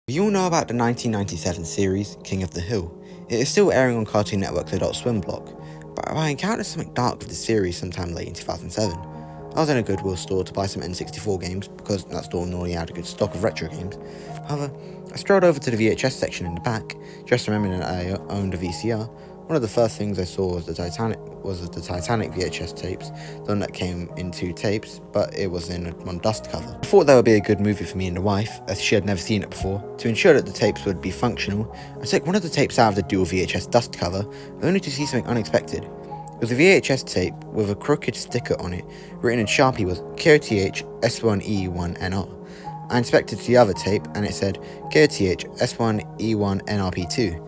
We all know about the 1997 series, King of the Hill. It is still airing on Cartoon Network's Adult Swim block, but I encountered something dark with the series sometime late in 2007. I was in a Goodwill store to buy some N64 games, because that store normally had a good stock of retro games. However, I strolled over to the VHS section in the back, just remembering that I owned a VCR. One of the first things I saw was the Titanic VHS tapes, the one that came in 2 tapes, but it was in one dust cover. I thought that would be a good movie for me and the wife, as she had never seen it before. To ensure that the tapes would be functional, I took one of the tapes out of the dual VHS dust cover, only to see something unexpected. It was a VHS tape with a crooked sticker on it, written in Sharpie was KOTH S1E1NR. I inspected the other tape and it said KOTH S1E1NRP2.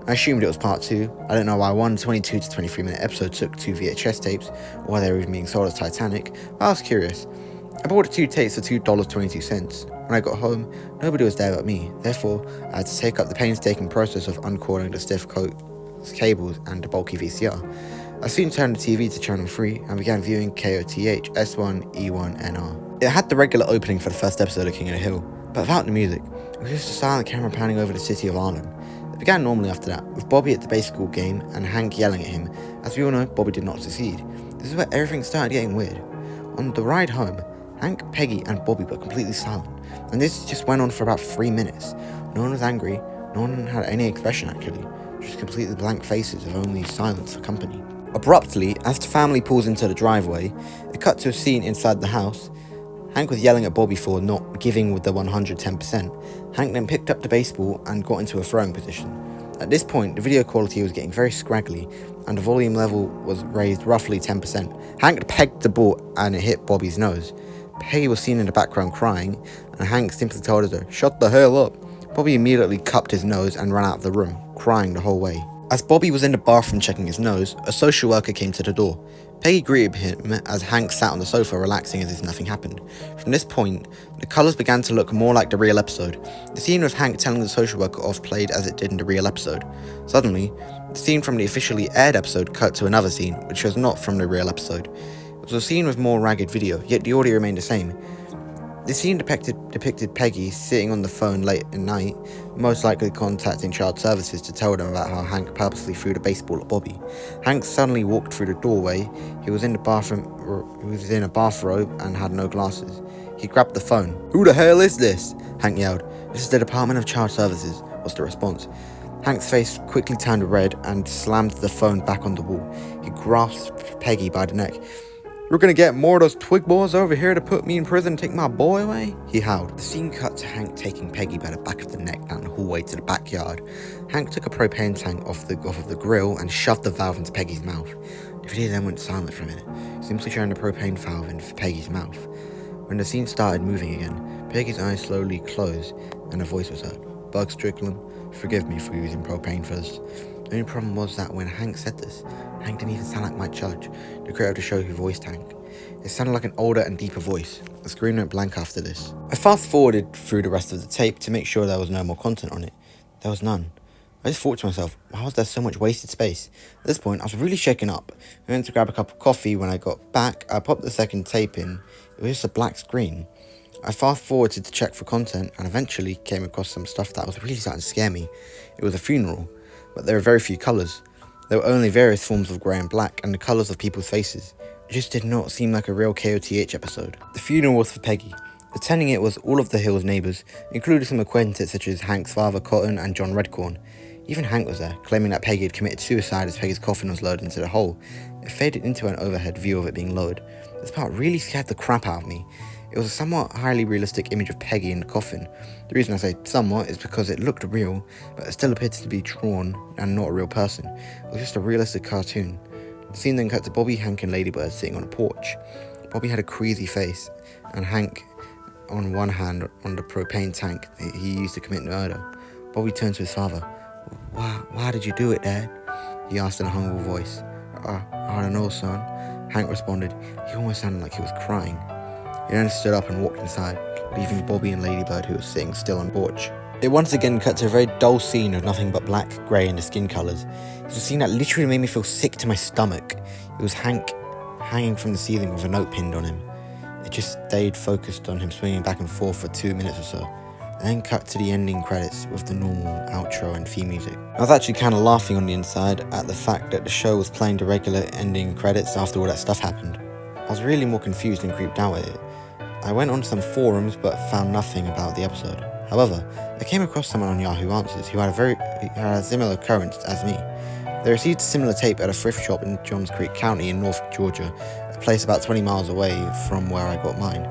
I assumed it was part 2. I don't know why one 22 to 23 minute episode took 2 VHS tapes, or why they were even being sold as Titanic, but I was curious. I bought the 2 tapes for $2.22. When I got home, nobody was there but me, therefore I had to take up the painstaking process of uncording the stiff cables and the bulky VCR. I soon turned the TV to channel 3 and began viewing KOTH S1E1NR. It had the regular opening for the first episode of King of the Hill, but without the music. It was just a silent camera panning over the city of Harlem. It began normally after that, with Bobby at the baseball game and Hank yelling at him. As we all know, Bobby did not succeed. This is where everything started getting weird. On the ride home, Hank, Peggy and Bobby were completely silent, and this just went on for about 3 minutes. No one was angry, no one had any expression actually, just completely blank faces of only silence for company. Abruptly, as the family pulls into the driveway, it cut to a scene inside the house. Hank was yelling at Bobby for not giving with the 110%. Hank then picked up the baseball and got into a throwing position. At this point, the video quality was getting very scraggly, and the volume level was raised roughly 10%. Hank pegged the ball and it hit Bobby's nose. Peggy was seen in the background crying, and Hank simply told her to shut the hell up. Bobby immediately cupped his nose and ran out of the room, crying the whole way. As Bobby was in the bathroom checking his nose, a social worker came to the door. Peggy greeted him as Hank sat on the sofa relaxing as if nothing happened. From this point, the colours began to look more like the real episode. The scene with Hank telling the social worker off played as it did in the real episode. Suddenly, the scene from the officially aired episode cut to another scene, which was not from the real episode. It was a scene with more ragged video, yet the audio remained the same. The scene depicted Peggy sitting on the phone late at night, most likely contacting child services to tell them about how Hank purposely threw the baseball at Bobby. Hank suddenly walked through the doorway. He was in a bathrobe and had no glasses. He grabbed the phone. "Who the hell is this?" Hank yelled. "This is the Department of Child Services," was the response. Hank's face quickly turned red and slammed the phone back on the wall. He grasped Peggy by the neck. "You're gonna get more of those twig boys over here to put me in prison and take my boy away?" he howled. The scene cut to Hank taking Peggy by the back of the neck down the hallway to the backyard. Hank took a propane tank off of the grill and shoved the valve into Peggy's mouth. The video then went silent for a minute, simply showing the propane valve in Peggy's mouth. When the scene started moving again, Peggy's eyes slowly closed and a voice was heard. "Bug Strickland, forgive me for using propane for this." The only problem was that when Hank said this, Hank didn't even sound like Mike Judge, the creator of the show who voiced Hank. It sounded like an older and deeper voice. The screen went blank after this. I fast forwarded through the rest of the tape to make sure there was no more content on it. There was none. I just thought to myself, why was there so much wasted space? At this point, I was really shaken up. I went to grab a cup of coffee. When I got back, I popped the second tape in. It was just a black screen. I fast forwarded to check for content and eventually came across some stuff that was really starting to scare me. It was a funeral, but there were very few colours. There were only various forms of grey and black and the colours of people's faces. It just did not seem like a real KOTH episode. The funeral was for Peggy. Attending it was all of the Hill's neighbours, including some acquaintances such as Hank's father Cotton and John Redcorn. Even Hank was there, claiming that Peggy had committed suicide as Peggy's coffin was lowered into the hole. It faded into an overhead view of it being lowered. This part really scared the crap out of me. It was a somewhat highly realistic image of Peggy in the coffin. The reason I say somewhat is because it looked real, but it still appeared to be drawn and not a real person. It was just a realistic cartoon. The scene then cut to Bobby, Hank and Ladybird sitting on a porch. Bobby had a queasy face, and Hank on one hand on the propane tank he used to commit murder. Bobby turned to his father. Why did you do it, Dad?" he asked in a humble voice. I don't know, son," Hank responded. He almost sounded like he was crying. He then stood up and walked inside, leaving Bobby and Ladybird, who was sitting still on the porch. It once again cut to a very dull scene of nothing but black, grey and the skin colours. It was a scene that literally made me feel sick to my stomach. It was Hank hanging from the ceiling with a note pinned on him. It just stayed focused on him swinging back and forth for 2 minutes or so. and then cut to the ending credits with the normal outro and theme music. I was actually kind of laughing on the inside at the fact that the show was playing the regular ending credits after all that stuff happened. I was really more confused and creeped out at it. I went on some forums but found nothing about the episode. However, I came across someone on Yahoo Answers who had a similar occurrence as me. They received a similar tape at a thrift shop in Johns Creek County in North Georgia, a place about 20 miles away from where I got mine.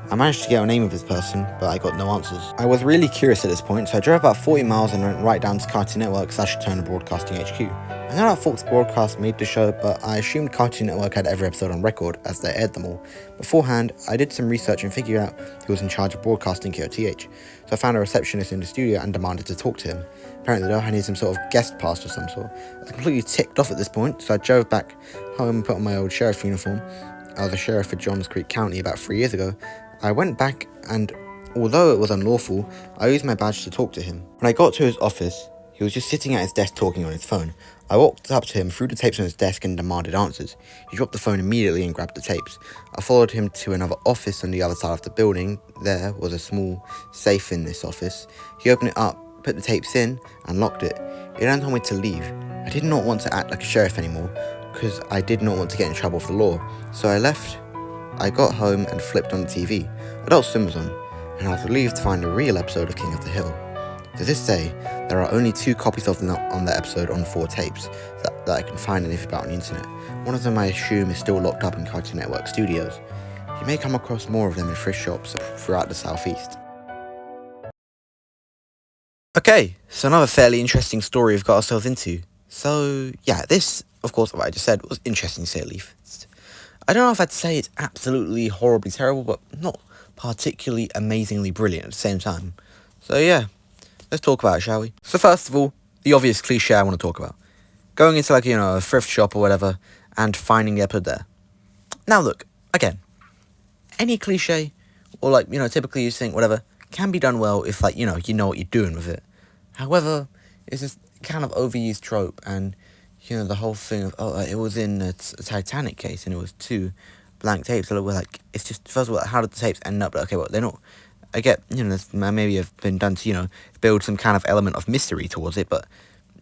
I managed to get a name of this person, but I got no answers. I was really curious at this point, so I drove about 40 miles and went right down to Cartoon Network / Turner Broadcasting HQ. I know that Fox Broadcast made the show, but I assumed Cartoon Network had every episode on record as they aired them all. Beforehand, I did some research and figured out who was in charge of broadcasting KOTH, so I found a receptionist in the studio and demanded to talk to him. Apparently though, I needed some sort of guest pass of some sort. I was completely ticked off at this point, so I drove back home and put on my old sheriff uniform. I was a sheriff for Johns Creek County about 3 years ago. I went back and, although it was unlawful, I used my badge to talk to him. When I got to his office, he was just sitting at his desk talking on his phone. I walked up to him, threw the tapes on his desk and demanded answers. He dropped the phone immediately and grabbed the tapes. I followed him to another office on the other side of the building. There was a small safe in this office. He opened it up, put the tapes in, and locked it. He then told me to leave. I did not want to act like a sheriff anymore, because I did not want to get in trouble with the law. So I left. I got home and flipped on the TV. Adult Swim was on, and I was relieved to find a real episode of King of the Hill. To this day, there are only 2 copies of on the episode on 4 tapes that I can find anything about on the internet. One of them I assume is still locked up in Cartoon Network studios. You may come across more of them in thrift shops throughout the southeast. Okay, so another fairly interesting story we've got ourselves into. So yeah, this, of course, what I just said was interesting to say the least. I don't know if I'd say it's absolutely horribly terrible, but not particularly amazingly brilliant at the same time. So yeah, let's talk about it, shall we? So first of all, the obvious cliche I want to talk about. Going into a thrift shop or whatever, and finding the episode there. Now look, again, any cliche, or typically you think whatever, can be done well if you know what you're doing with it. However, it's this kind of overused trope, and the whole thing of, it was in a Titanic case, and it was 2 blank tapes. So it's just, first of all, how did the tapes end up? Okay, well, they're not, I get, this maybe have been done to, build some kind of element of mystery towards it, but,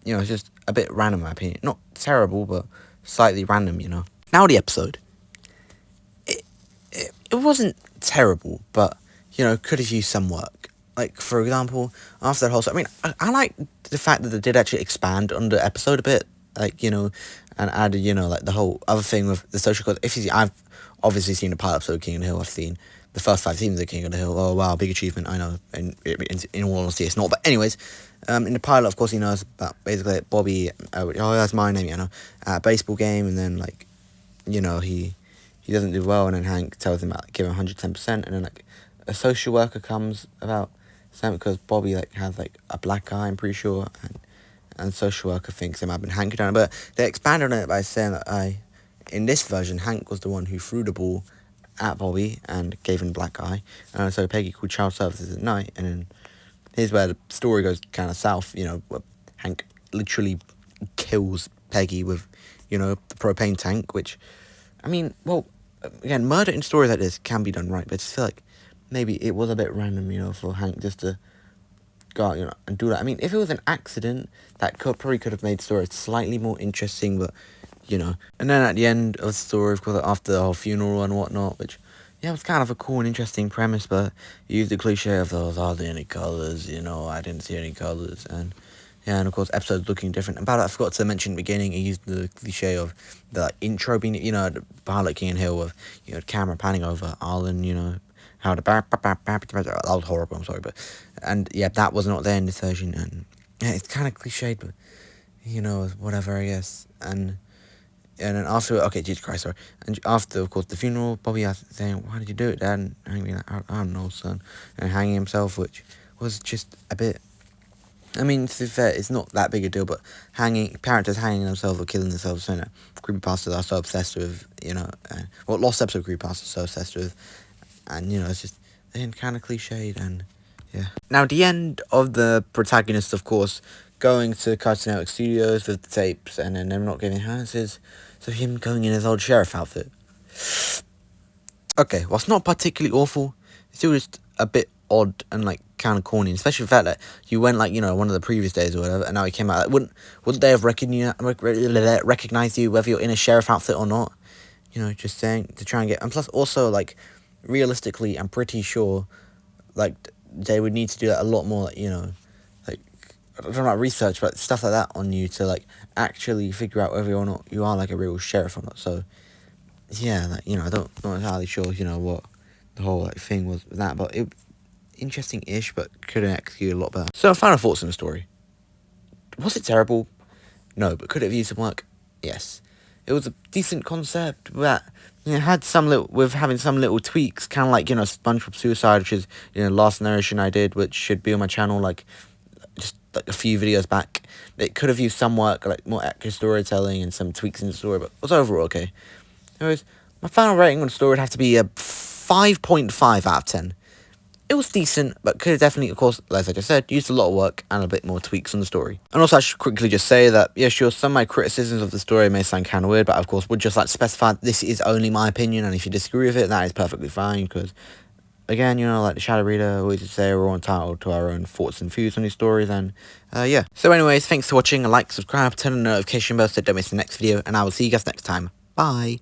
it's just a bit random, in my opinion. Not terrible, but slightly random, Now the episode. It wasn't terrible, but, could have used some work. For example, after that whole... I like the fact that they did actually expand on the episode a bit, and added, the whole other thing with the social cause. I've obviously seen the pilot episode of King of the Hill. I've seen the first 5 seasons of King of the Hill. Oh, wow, big achievement, I know. And in all honesty, it's not. But anyways, in the pilot, of course, he knows about basically Bobby, that's my name, at a baseball game, and then, he doesn't do well, and then Hank tells him about give him 110%, and then a social worker comes about something because Bobby has a black eye, I'm pretty sure, and social worker thinks it might have been Hank down, but they expanded on it by saying that in this version Hank was the one who threw the ball at Bobby and gave him black eye, and so Peggy called child services at night, and then here's where the story goes kind of south. Where Hank literally kills Peggy with the propane tank, which again, murder in stories like this can be done right, but I just feel like maybe it was a bit random, for Hank just to go out, and do that. If it was an accident, that probably could have made the story slightly more interesting, but, And then at the end of the story, of course, after the whole funeral and whatnot, which, it was kind of a cool and interesting premise, but you used the cliche of those, are there any colours, I didn't see any colours, and... yeah, and of course, episodes looking different. And I forgot to mention at the beginning, he used the cliche of the intro being, the pilot King and Hill of, camera panning over Arlen, how the that was horrible, I'm sorry, but, and yeah, that was not there in this version, and yeah, it's kind of cliched, but, whatever, I guess, and then after, okay, Jesus Christ, sorry, and after, of course, the funeral, Bobby asked, saying, why did you do it, Dad, and Hank being I don't know, son, and hanging himself, which was just a bit... to be fair, it's not that big a deal, but characters hanging themselves or killing themselves, creepypastas are so obsessed with, lost episode creepypastas are so obsessed with, and, it's just, kind of cliched, and, yeah. Now, the end of the protagonist, of course, going to Cartoon Network Studios with the tapes, and then them not giving answers, so him going in his old sheriff outfit. Okay, well, it's not particularly awful, it's still just a bit odd and, kind of corny, especially the fact that you went like, you know, one of the previous days or whatever, and now he came out. Like, wouldn't they have recognized you whether you're in a sheriff outfit or not? You know, just saying, to try and get, and plus also like, realistically, I'm pretty sure like they would need to do a lot more, like, you know, like, I don't know about research, but stuff like that on you to like actually figure out whether or not you are like a real sheriff or not. So yeah, like, you know, I'm not entirely sure, you know, what the whole like thing was with that, but it interesting-ish, but could have executed a lot better. So final thoughts on the story. Was it terrible? No, but could it have used some work? Yes. It was a decent concept that, you know, had some little, with having some little tweaks, kind of like, you know, SpongeBob Suicide, which is, you know, last narration I did, which should be on my channel, like, just like a few videos back. It could have used some work, like more accurate storytelling and some tweaks in the story, but it was overall okay. Anyways, my final rating on the story would have to be a 5.5 out of 10. It was decent, but could have definitely, of course, as I just said, used a lot of work and a bit more tweaks on the story. And also, I should quickly just say that, yeah, sure, some of my criticisms of the story may sound kind of weird, but I, of course, would just like to specify this is only my opinion, and if you disagree with it, that is perfectly fine, because, again, you know, like the Shadow Reader always would say, we're all entitled to our own thoughts and views on these stories, and, yeah. So anyways, thanks for watching, like, subscribe, turn on the notification bell so don't miss the next video, and I will see you guys next time. Bye!